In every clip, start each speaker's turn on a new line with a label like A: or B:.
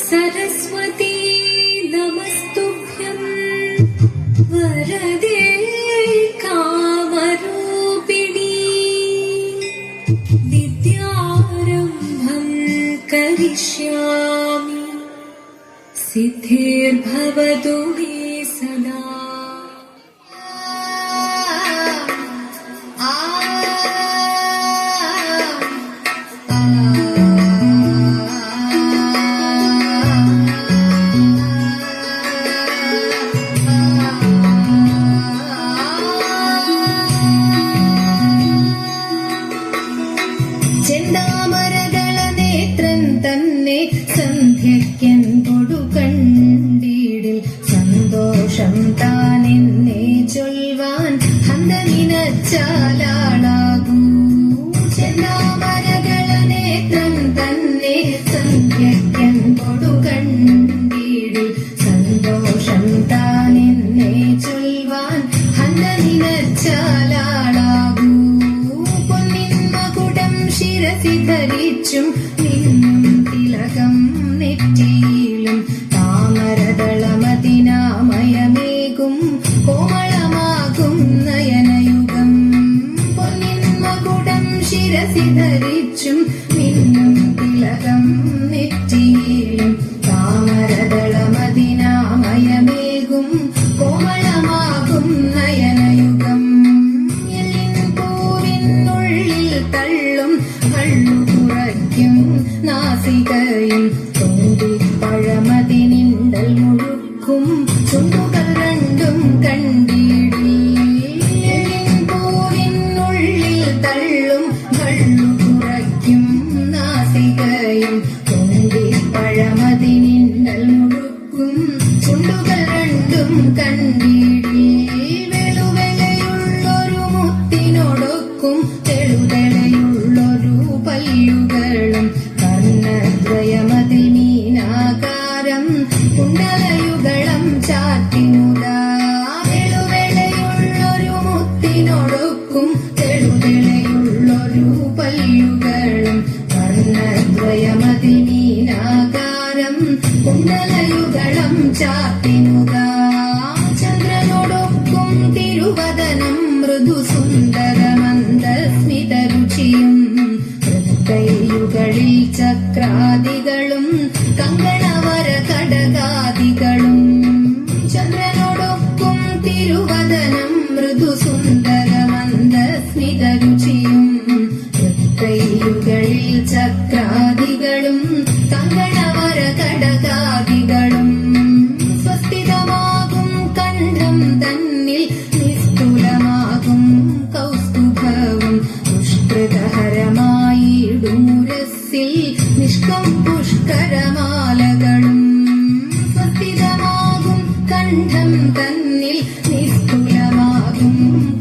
A: सरस्वती नमस्तुभ्यं वरदे कामरूपिणी विद्यारम्भं करिष्यामि सिद्धिर्भवतु मे सदा।
B: ചെന്താമരദള നേത്രൻ തന്നെ സന്ധ്യയ്ക്കൻ കൊടുകണ്ടിടിൽ സന്തോഷം താനെന്നെ ചൊൽവാൻ ഹന്ത നിനച്ചാലാളാകൂ. ചെന്താമരദള നേത്രൻ തന്നെ സന്ധ്യയ്ക്കൻ കൊടുകണ്ടിടിൽ സന്തോഷം താനെന്നെ ചൊൽവാൻ ഹന്ത നിനച്ചാലാളാകൂ. ശിരസി ധരിച്ചും നിന്നും തിലകം നെറ്റിയിലും താമരദളമതിനാമയമേകും കോമളമാകും നയനയുഗം. പൊന്നിൻ മകുടം ശിരസി ധരിച്ചും നിന്നും തിലകം നെറ്റിയിലും താമരദളമതിനാമയമേകും കോമളമാകും നയനയുഗം. തള്ളും കള്ളു കുറയ്ക്കും നാസികയും പഴമതിനിണ്ടൽ മുഴുക്കും ചുണ്ടുകൾ രണ്ടും കണ്ടിടിൽ. തള്ളും കള്ളു കുറയ്ക്കും നാസികയും പഴമതിനിണ്ടൽ മുഴുക്കും ചുണ്ടുകൾ രണ്ടും കണ്ടിടിൽ. വെളുവെളയുള്ളൊരു മുത്തിനോടൊക്കും തെളുതെളയുള്ളൊരു പല്ലുകളും കർണദ്വയമതിൽ മീനാകാരം കുണ്ടലയുഗളം ചാറ്റിനുതാ. വെളുവെളയുള്ളൊരു മുത്തിനോടൊക്കും തെളുതെളയുള്ളൊരു പല്ലുകളും കർണദ്വയമതിൽ മീനാകാരം കുണ്ടലയുഗളം ചാറ്റിനുതാ. ചന്ദ്രനോടൊക്കും തിരുവദനം മൃദുസുന്ദരമന്ദസ്മിതരുചിയും ഹൃദയുകളിൽ ചക്രാദികളും കങ്കണവര കടകാദികളും. ചന്ദ്രനോടൊക്കും തിരുവദനം മൃദുസുന്ദരമന്ദസ്മിതരുചിയും ഹൃദയുകളിൽ ചക്രാദികളും കങ്കണവര കടകാദികളും. സ്വസ്ഥിതമാകും കണ്ഠം തന്നിൽ നിസ്തുലമാകും കൗസ്തുഭവും പുഷ്കൃതഹരമായിടുമുരസ്സിൽ നിഷ്കം പുഷ്കരമാലകളും. സ്വസ്ഥിതമാകും കണ്ഠം തന്നിൽ നിസ്തുലമാകും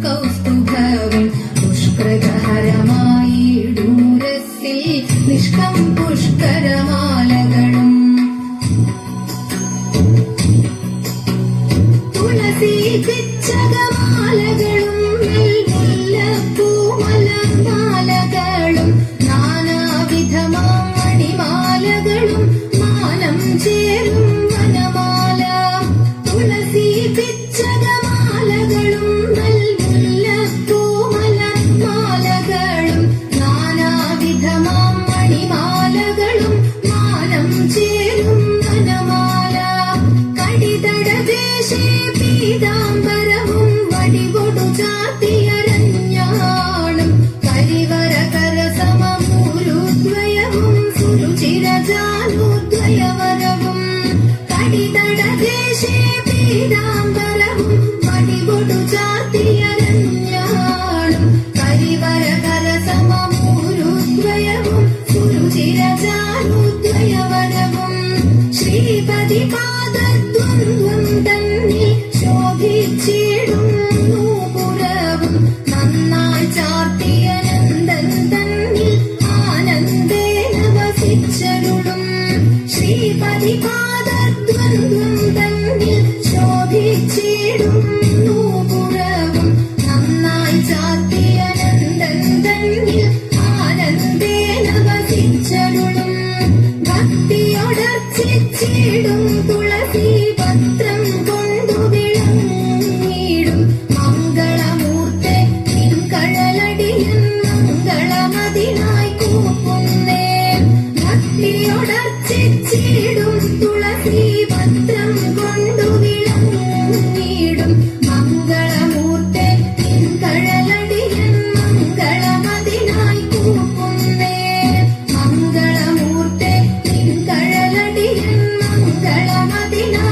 B: കൗസ്തുഭവും പുഷ്കൃതഹരമായിടുമുരസ്സിൽ നിഷ്കം പുഷ്കരമാലകളും. തുളസി പിച്ചകമാലകളും മുല്ലപ്പൂമലമാലകളും നാനാവിധമാം മണിമാലകളും മാനം ചേരും വനമാല. തുളസി പിച്ചകമാലകളും മുല്ലപ്പൂമലമാലകളും നാനാവിധമാം മണിമാലകളും മാനം ചേരും വനമാല. കടിതടദേശേ പീതാംബരവും വടികൊടു ചാത്തിയരഞ്ഞാണം കരിവര കരസമൂരുദ്വയവും സുരുചിരജാനുദ്വയവരവും. കടിതടദേശേ പീതാംബരവും വടികൊടു ചാത്തിയരഞ്ഞാണം കരിവര കരസമൂരുദ്വയവും സുരുചിരജാനുദ്വയവരവും. ശ്രീപതി പാദദ്വന്ദ്വം തന്നിൽ ശോഭിച്ചിടും നൂപുരവും നന്നായി ചാർത്തിയനന്ദൻ തന്നിൽ ആനന്ദേന വസിച്ചരുളും. ശ്രീപതി പാദദ്വന്ദ്വം തന്നിൽ ശോഭിച്ചിടും നൂപുരവും നന്നായി ചാർത്തിയനന്ദൻ തന്നിൽ ആനന്ദേന വസിച്ചരുളും. ഭക്തിയോടർച്ചിച്ച വർഷിച്ചിടും തുളസി പത്രം കൊണ്ടു വിളങ്ങിടും മംഗളമൂർത്തെ നിൻ കഴലടിയൻ മംഗളമതിനായി കൂപ്പുന്നേ ഭക്തിയോടർച്ചിച്ചിടും തുളസി പത്രം കൊണ്ടു വിളങ്ങിടും മംഗളമൂർത്തെ നിൻ കഴലടിയൻ മംഗളമതിനായി കൂപ്പുന്നേ മംഗളമൂർത്തെ നിൻ കഴലടിയൻ മംഗളമതിനായി